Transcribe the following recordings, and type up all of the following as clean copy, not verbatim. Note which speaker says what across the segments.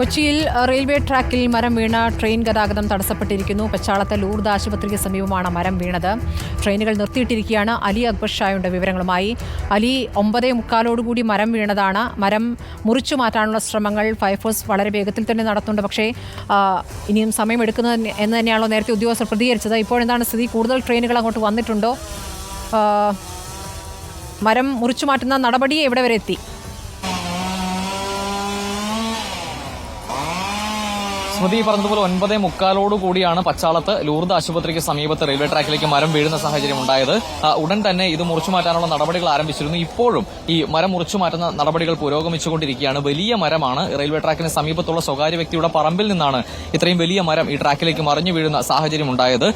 Speaker 1: കൊച്ചിയിൽ റെയിൽവേ ട്രാക്കിൽ മരം വീണ ട്രെയിൻ ഗതാഗതം തടസ്സപ്പെട്ടിരിക്കുന്നു. പച്ചാളത്തെ ലൂർദ് ആശുപത്രിക്ക് സമീപമാണ് മരം വീണത്. ട്രെയിനുകൾ നിർത്തിയിട്ടിരിക്കുകയാണ്. അലി അക്ബർ ഷായുടെ വിവരങ്ങളുമായി. അലി, 9:45 മരം വീണതാണ്. മരം മുറിച്ചു മാറ്റാനുള്ള ശ്രമങ്ങൾ ഫയർഫോഴ്സ് വളരെ വേഗത്തിൽ തന്നെ നടത്തുന്നുണ്ട്. പക്ഷേ ഇനിയും സമയമെടുക്കുന്നത് എന്ന് തന്നെയാണല്ലോ നേരത്തെ ഉദ്യോഗസ്ഥർ പ്രതികരിച്ചത്. ഇപ്പോഴെന്താണ് സ്ഥിതി? കൂടുതൽ ട്രെയിനുകൾ അങ്ങോട്ട് വന്നിട്ടുണ്ടോ? മരം മുറിച്ചു മാറ്റുന്ന നടപടി എവിടെ വരെ എത്തി?
Speaker 2: സ്മൃതി പറഞ്ഞതുപോലെ 9:45 കൂടിയാണ് പച്ചാളത്ത് ലൂർദ് ആശുപത്രിക്ക് സമീപത്ത് റെയിൽവേ ട്രാക്കിലേക്ക് മരം വീഴുന്ന സാഹചര്യം ഉണ്ടായത്. ഉടൻ തന്നെ ഇത് മുറിച്ചു മാറ്റാനുള്ള നടപടികൾ ആരംഭിച്ചിരുന്നു. ഇപ്പോഴും ഈ മരം മുറിച്ചു മാറ്റുന്ന നടപടികൾ പുരോഗമിച്ചുകൊണ്ടിരിക്കുകയാണ്. വലിയ മരമാണ്. റെയിൽവേ ട്രാക്കിന് സമീപത്തുള്ള സ്വകാര്യ വ്യക്തിയുടെ പറമ്പിൽ നിന്നാണ് ഇത്രയും വലിയ മരം ഈ ട്രാക്കിലേക്ക് മറിഞ്ഞു വീഴുന്ന സാഹചര്യം ഉണ്ടായത്.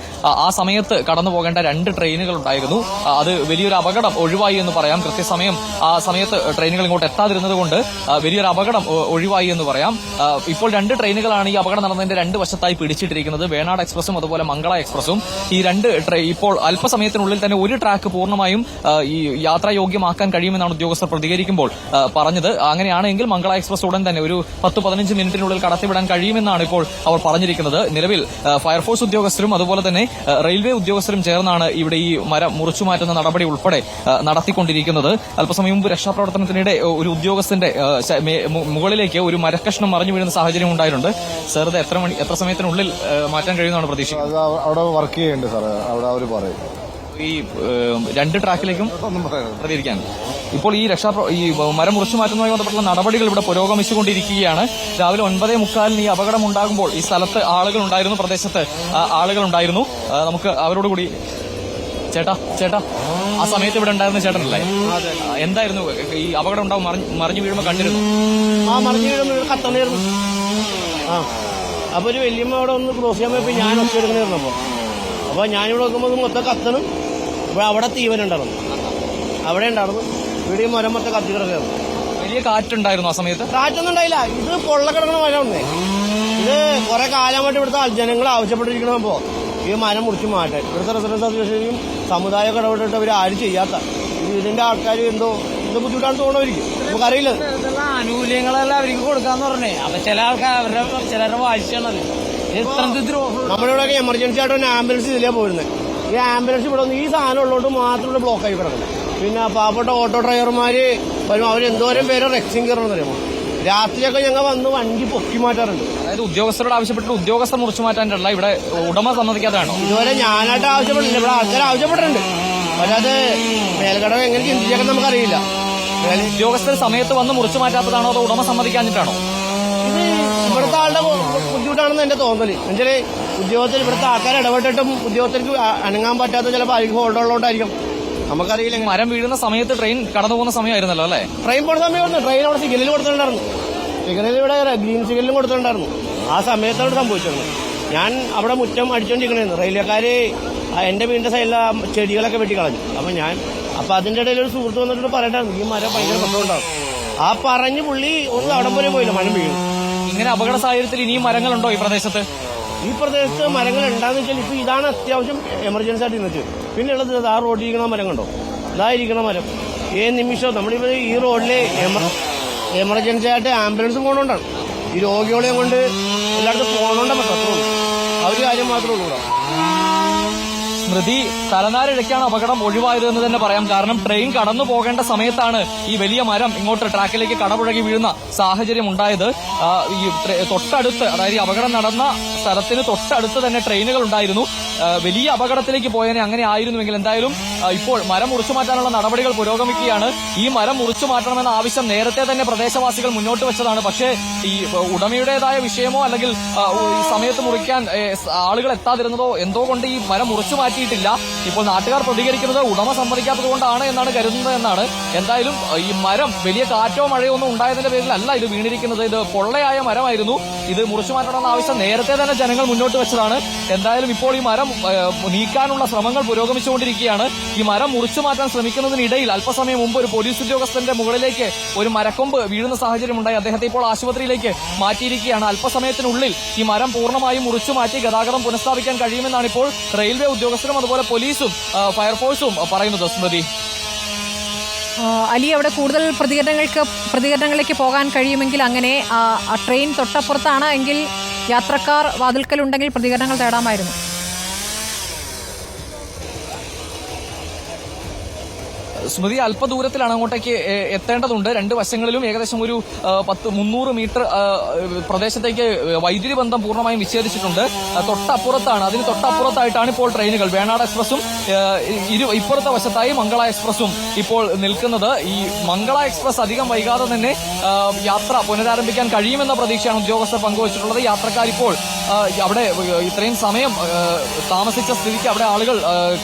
Speaker 2: ആ സമയത്ത് കടന്നു പോകേണ്ട 2 ട്രെയിനുകൾ ഉണ്ടായിരുന്നു. അത് വലിയൊരു അപകടം ഒഴിവായി എന്ന് പറയാം. കൃത്യസമയം ആ സമയത്ത് ട്രെയിനുകൾ ഇങ്ങോട്ട് എത്താതിരുന്നത് കൊണ്ട് വലിയൊരു അപകടം ഒഴിവായി എന്ന് പറയാം. ഇപ്പോൾ 2 ട്രെയിനുകളാണ് ഈ അപകടം നടന്നതിന്റെ 2 വശത്തായി പിടിച്ചിട്ടിരിക്കുന്നത്. വേണാട് എക്സ്പ്രസും അതുപോലെ മംഗള എക്സ്പ്രസും. ഈ 2 ഇപ്പോൾ അല്പസമയത്തിനുള്ളിൽ തന്നെ ഒരു ട്രാക്ക് പൂർണ്ണമായും ഈ യാത്രായോഗ്യമാക്കാൻ കഴിയുമെന്നാണ് ഉദ്യോഗസ്ഥർ പ്രതികരിക്കുമ്പോൾ പറഞ്ഞത്. അങ്ങനെയാണെങ്കിൽ മംഗള എക്സ്പ്രസ് ഉടൻ തന്നെ ഒരു 10-15 മിനിറ്റിനുള്ളിൽ കടത്തിവിടാൻ കഴിയുമെന്നാണ് ഇപ്പോൾ അവർ പറഞ്ഞിരിക്കുന്നത്. നിലവിൽ ഫയർഫോഴ്സ് ഉദ്യോഗസ്ഥരും അതുപോലെ തന്നെ റെയിൽവേ ഉദ്യോഗസ്ഥരും ചേർന്നാണ് ഇവിടെ ഈ മരം മുറിച്ചു മാറ്റുന്ന നടപടി ഉൾപ്പെടെ നടത്തിക്കൊണ്ടിരിക്കുന്നത്. അല്പസമയം മുമ്പ് രക്ഷാപ്രവർത്തനത്തിനിടെ ഒരു ഉദ്യോഗസ്ഥന്റെ മുകളിലേക്ക് ഒരു മരക്കഷ്ണം മറിഞ്ഞു വീഴുന്ന സാഹചര്യം ഉണ്ടായിട്ടുണ്ട്. ഇത് എത്ര സമയത്തിനുള്ളിൽ മാറ്റാൻ കഴിയുന്നതാണ് പ്രതീക്ഷിക്കുന്നത്?
Speaker 3: അവിടെ വർക്ക് ചെയ്യുന്നുണ്ട് സാർ. അവിടെ അവർ പറയും
Speaker 2: ഈ 2 ട്രാക്കിലേക്കും പ്രതികരിക്കാൻ. ഇപ്പോൾ ഈ മരം മുറിച്ചു മാറ്റുന്നതുമായി ബന്ധപ്പെട്ടുള്ള നടപടികൾ ഇവിടെ പുരോഗമിച്ചുകൊണ്ടിരിക്കുകയാണ്. രാവിലെ 9:45 ഈ അപകടം ഉണ്ടാകുമ്പോൾ ഈ സ്ഥലത്ത് ആളുകൾ ഉണ്ടായിരുന്നു, പ്രദേശത്ത് ആളുകൾ ഉണ്ടായിരുന്നു. നമുക്ക് അവരോട് കൂടി ചേട്ടാ ആ സമയത്ത് ഇവിടെ ഉണ്ടായിരുന്ന ചേട്ടനല്ലേ? എന്തായിരുന്നു ഈ അപകടം ഉണ്ടാവും മറിഞ്ഞു വീഴുമ്പോൾ കണ്ടിരുന്നു?
Speaker 4: മറിഞ്ഞു വീഴുമ്പോൾ കത്തണായിരുന്നു. അപ്പൊ ഒരു വല്യമ്മ അവിടെ ഒന്ന് ക്രോസ് ചെയ്യാൻ പോയപ്പോ ഞാൻ ഒച്ച എടുക്കണായിരുന്നു. അപ്പൊ ഞാനിവിടെ നോക്കുമ്പോൾ മൊത്തം കത്തണം. അപ്പൊ അവിടെ തീവനുണ്ടായിരുന്നു, അവിടെ ഉണ്ടായിരുന്നു. ഇവിടെ മരം മൊത്തം കത്തി കിടക്കായിരുന്നു.
Speaker 2: വലിയ കാറ്റുണ്ടായിരുന്നു ആ സമയത്ത്?
Speaker 4: കാറ്റൊന്നും ഉണ്ടായില്ല. ഇത് പൊള്ള കിടക്കണ മരം ഒന്നേ. ഇത് കുറെ കാലമായിട്ട് ഇവിടുത്തെ ജനങ്ങൾ ആവശ്യപ്പെട്ടിരിക്കണപ്പോ ഈ മരം മുറിച്ച് മാറ്റാൻ ഇവിടുത്തെ റെസിഡൻസ് അസോസിയേഷനും സമുദായമൊക്കെ ഇടപെട്ടിട്ട് അവർ ആരും ചെയ്യാത്ത ഇതിന്റെ ആൾക്കാർ എന്തോ ബുദ്ധിമുട്ടാണ് തോന്നവരിക്കും. നമുക്കറിയില്ല.
Speaker 5: ആനുകൂല്യങ്ങളെല്ലാം അവർക്ക് കൊടുക്കാന്ന് പറഞ്ഞേ. അപ്പൊ ചില ആൾക്കാർ ചിലരുടെ വായിച്ചാണത്.
Speaker 4: നമ്മളിവിടെ എമർജൻസി ആയിട്ട് ഒരു ആംബുലൻസ് ഇതിലേ പോരുന്നത്. ഈ ആംബുലൻസ് ഇവിടെ ഈ സാധനം ഉള്ളതുകൊണ്ട് മാത്രം ബ്ലോക്ക് ആയി കിടക്കുന്നത്. പിന്നെ പാവപ്പെട്ട ഓട്ടോ ഡ്രൈവർമാര് വരും. അവരെന്തോരം പേര് റെക്സിങ് കയറണമെന്ന് അറിയാമോ? രാത്രിയൊക്കെ ഞങ്ങൾ വന്ന് വണ്ടി പൊക്കി മാറ്റാറുണ്ട്.
Speaker 2: അതായത് ഉദ്യോഗസ്ഥരോട് ആവശ്യപ്പെട്ടിട്ട് ഉദ്യോഗസ്ഥർ മുറിച്ചു മാറ്റാനുള്ള ഇവിടെ ഉടമ സമ്മതിക്കാതെയാണോ?
Speaker 4: ഇതുവരെ ഞാനായിട്ട് ആവശ്യപ്പെട്ടില്ല. ഇവിടെ ആൾക്കാർ ആവശ്യപ്പെട്ടിട്ടുണ്ട്. പക്ഷെ അത് മേൽഘടകം എങ്ങനെ ചിന്തിച്ചേക്കാൻ നമുക്കറിയില്ല.
Speaker 2: ഉദ്യോഗസ്ഥർ സമയത്ത് വന്ന് മുറിച്ചു മാറ്റാത്തതാണോ അതോ ഉടമ സമ്മതിക്കാഞ്ഞിട്ടാണോ?
Speaker 4: ഇത് ഇവിടുത്തെ ആളുടെ ബുദ്ധിമുട്ടാണെന്ന് എന്റെ തോന്നല്. എന്നുവെച്ചാല് ഉദ്യോഗസ്ഥർ ഇവിടുത്തെ ആൾക്കാർ ഇടപെട്ടിട്ടും ഉദ്യോഗസ്ഥർക്ക് അനങ്ങാൻ പറ്റാത്ത ചിലപ്പോൾ ആയിരിക്കും ഹോൾഡ് ഉള്ളതുകൊണ്ടായിരിക്കും. നമുക്കറിയില്ല.
Speaker 2: മരം വീഴുന്ന സമയത്ത് ട്രെയിൻ കടന്നു പോകുന്ന സമയമായിരുന്നല്ലോ അല്ലേ?
Speaker 4: ട്രെയിൻ പോകുന്ന സമയമായിരുന്നു. ട്രെയിൻ അവിടെ സിഗ്നലിൽ കൊടുത്തിട്ടുണ്ടായിരുന്നു. സിഗ്നലിൽ ഇവിടെ ഗ്രീൻ സിഗ്നലും കൊടുത്തിട്ടുണ്ടായിരുന്നു. ആ സമയത്താണ് സംഭവിച്ചിരുന്നത്. ഞാൻ അവിടെ മുറ്റം അടിച്ചോണ്ടിരിക്കണായിരുന്നു. റെയിൽവേക്കാര് എന്റെ വീടിന്റെ സൈഡിലെ ചെടികളൊക്കെ വെട്ടിക്കളഞ്ഞു. അപ്പൊ അതിന്റെ ഇടയിൽ ഒരു സുഹൃത്ത് വന്നിട്ട് പറയണ്ടായിരുന്നു ഈ മരം ഭയങ്കര പ്രശ്നമുണ്ടാവും. ആ പറഞ്ഞ് പുള്ളി ഒന്ന് അവിടെ പോലെ പോയില്ല, മരം വീഴും.
Speaker 2: ഇങ്ങനെ അപകട സാഹചര്യത്തിൽ ഇനിയും മരങ്ങളുണ്ടോ ഈ പ്രദേശത്ത്?
Speaker 4: ഈ പ്രദേശത്ത് മരങ്ങൾ ഉണ്ടാന്ന് വെച്ചാൽ ഇപ്പൊ ഇതാണ് അത്യാവശ്യം എമർജൻസി ആയിട്ട് ഇന്നിട്ട്. പിന്നെ ഉള്ളത് ആ റോഡിൽ ഇരിക്കണ മരം കണ്ടോ? ഇതായിരിക്കണ മരം ഏത് നിമിഷവും നമ്മളിപ്പോ ഈ റോഡില് എമർജൻസി ആയിട്ട് ആംബുലൻസ് പോകണോണ്ടാണ്. ഈ രോഗികളെയും കൊണ്ട് എല്ലായിടത്തും പോകണോണ്ടാ പറ്റുള്ളൂ. ആ ഒരു കാര്യം മാത്രമേ ഉള്ളൂ.
Speaker 2: സ്മൃതി, തലനാരിഴയ്ക്കാണ് അപകടം ഒഴിവായത് എന്ന് തന്നെ പറയാം. കാരണം ട്രെയിൻ കടന്നു പോകേണ്ട സമയത്താണ് ഈ വലിയ മരം ഇങ്ങോട്ട് ട്രാക്കിലേക്ക് കടപുഴകി വീഴുന്ന സാഹചര്യം ഉണ്ടായത്. ഈ തൊട്ടടുത്ത്, അതായത് ഈ അപകടം നടന്ന സ്ഥലത്തിന് തൊട്ടടുത്ത് തന്നെ ട്രെയിനുകൾ ഉണ്ടായിരുന്നു. വലിയ അപകടത്തിലേക്ക് പോയതിനെ അങ്ങനെ ആയിരുന്നുവെങ്കിൽ എന്തായാലും ഇപ്പോൾ മരം മുറിച്ചു മാറ്റാനുള്ള നടപടികൾ പുരോഗമിക്കുകയാണ്. ഈ മരം മുറിച്ചു മാറ്റണമെന്ന ആവശ്യം നേരത്തെ തന്നെ പ്രദേശവാസികൾ മുന്നോട്ട് വെച്ചതാണ്. പക്ഷേ ഈ ഉടമയുടേതായ വിഷയമോ അല്ലെങ്കിൽ ഈ സമയത്ത് മുറിക്കാൻ ആളുകൾ എത്താതിരുന്നതോ എന്തോ കൊണ്ട് ഈ മരം മുറിച്ചു മാറ്റിയിട്ടില്ല. ഇപ്പോൾ നാട്ടുകാർ പ്രതികരിക്കുന്നത് ഉടമ സമ്മതിക്കാത്തത് കൊണ്ടാണ് എന്നാണ് കരുതുന്നത് എന്നാണ്. എന്തായാലും ഈ മരം വലിയ കാറ്റോ മഴയോ ഒന്നും ഉണ്ടായതിന്റെ പേരിലല്ല ഇത് വീണിരിക്കുന്നത്. ഇത് പൊള്ളയായ മരമായിരുന്നു. ഇത് മുറിച്ചു മാറ്റണമെന്ന ആവശ്യം നേരത്തെ തന്നെ ജനങ്ങൾ മുന്നോട്ട് വെച്ചതാണ്. എന്തായാലും ഇപ്പോൾ ഈ മരം നീക്കാനുള്ള ശ്രമങ്ങൾ പുരോഗമിച്ചുകൊണ്ടിരിക്കുകയാണ്. ഈ മരം മുറിച്ചു മാറ്റാൻ ശ്രമിക്കുന്നതിനിടയിൽ അല്പസമയം മുമ്പ് ഒരു പോലീസ് ഉദ്യോഗസ്ഥന്റെ മുകളിലേക്ക് ഒരു മരക്കൊമ്പ് വീഴുന്ന സാഹചര്യം ഉണ്ടായി. അദ്ദേഹത്തെ ഇപ്പോൾ ആശുപത്രിയിലേക്ക് മാറ്റിയിരിക്കുകയാണ്. അല്പസമയത്തിനുള്ളിൽ ഈ മരം പൂർണ്ണമായും മുറിച്ചു മാറ്റി ഗതാഗതം പുനഃസ്ഥാപിക്കാൻ കഴിയുമെന്നാണ് ഇപ്പോൾ റെയിൽവേ ഉദ്യോഗസ്ഥരും അതുപോലെ പോലീസും ഫയർഫോഴ്സും പറയുന്നത്. സ്മൃതി.
Speaker 1: അലി, അവിടെ കൂടുതൽ പ്രതികരണങ്ങളിലേക്ക് പോകാൻ കഴിയുമെങ്കിൽ അങ്ങനെ ട്രെയിൻ തൊട്ടപ്പുറത്താണ് എങ്കിൽ യാത്രക്കാർ വാതിൽക്കലുണ്ടെങ്കിൽ പ്രതികരണങ്ങൾ തേടാമായിരുന്നു.
Speaker 2: സ്മൃതി അല്പദൂരത്തിലാണ്, അങ്ങോട്ടേക്ക് എത്തേണ്ടതുണ്ട്. രണ്ട് വശങ്ങളിലും ഏകദേശം ഒരു 300 മീറ്റർ പ്രദേശത്തേക്ക് വൈദ്യുതി ബന്ധം പൂർണ്ണമായും വിച്ഛേദിച്ചിട്ടുണ്ട്. തൊട്ടപ്പുറത്താണ്, അതിന് തൊട്ടപ്പുറത്തായിട്ടാണ് ഇപ്പോൾ ട്രെയിനുകൾ വേണാട് എക്സ്പ്രസും ഇപ്പുറത്തെ വശത്തായി മംഗള എക്സ്പ്രസും ഇപ്പോൾ നിൽക്കുന്നത്. ഈ മംഗള എക്സ്പ്രസ് അധികം വൈകാതെ തന്നെ യാത്ര പുനരാരംഭിക്കാൻ കഴിയുമെന്ന പ്രതീക്ഷയാണ് ഉദ്യോഗസ്ഥർ പങ്കുവച്ചിട്ടുള്ളത്. യാത്രക്കാരിപ്പോൾ അവിടെ ഇത്രയും സമയം താമസിച്ച സ്ഥിതിക്ക് അവിടെ ആളുകൾ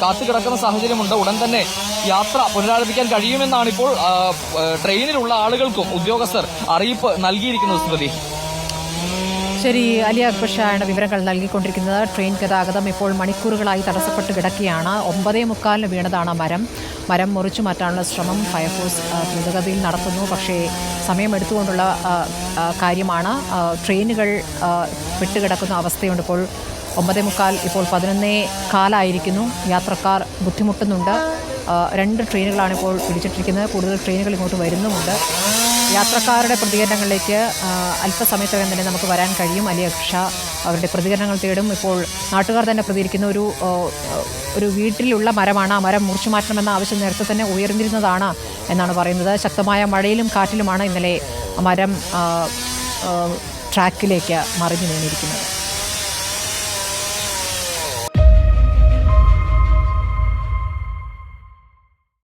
Speaker 2: കാത്തുകിടക്കുന്ന സാഹചര്യമുണ്ട്. ഉടൻ തന്നെ യാത്ര പുനരാരംഭിക്കാൻ കഴിയുമെന്നാണ് ഇപ്പോൾ ട്രെയിനിലുള്ള ആളുകൾക്കും ഉദ്യോഗസ്ഥർ അറിയിപ്പ് നൽകിയിരിക്കുന്നത്. സ്മൃതി,
Speaker 1: ശരി, അലി അക്ബർ ഷായാണ് വിവരങ്ങൾ നൽകിക്കൊണ്ടിരിക്കുന്നത്. ട്രെയിൻ ഗതാഗതം ഇപ്പോൾ മണിക്കൂറുകളായി തടസ്സപ്പെട്ട് കിടക്കുകയാണ്. 9:45 വീണതാണ് മരം മുറിച്ചു മാറ്റാനുള്ള ശ്രമം ഫയർഫോഴ്സ് ദ്രുതഗതിയിൽ നടത്തുന്നു. പക്ഷേ സമയമെടുത്തുകൊണ്ടുള്ള കാര്യമാണ്. ട്രെയിനുകൾ വിട്ടുകിടക്കുന്ന അവസ്ഥയുണ്ട്. ഇപ്പോൾ 9:45, ഇപ്പോൾ 11:15 യാത്രക്കാർ ബുദ്ധിമുട്ടുന്നുണ്ട്. 2 ട്രെയിനുകളാണ് ഇപ്പോൾ പിടിച്ചിട്ടിരിക്കുന്നത്. കൂടുതൽ ട്രെയിനുകൾ ഇങ്ങോട്ട് വരുന്നുമുണ്ട്. യാത്രക്കാരുടെ പ്രതികരണങ്ങളിലേക്ക് അല്പസമയത്തകം തന്നെ നമുക്ക് വരാൻ കഴിയും. അലി അക്ബർ ഷാ അവരുടെ പ്രതികരണങ്ങൾ തേടും. ഇപ്പോൾ നാട്ടുകാർ തന്നെ പ്രതികരിക്കുന്ന ഒരു വീട്ടിലുള്ള മരമാണ്. ആ മരം മുറിച്ചു മാറ്റണമെന്ന ആവശ്യം നേരത്തെ തന്നെ ഉയർന്നിരുന്നതാണ് എന്നാണ് പറയുന്നത്. ശക്തമായ മഴയിലും കാറ്റിലുമാണ് ഇന്നലെ മരം ട്രാക്കിലേക്ക് മറിഞ്ഞു വീണിരിക്കുന്നത്.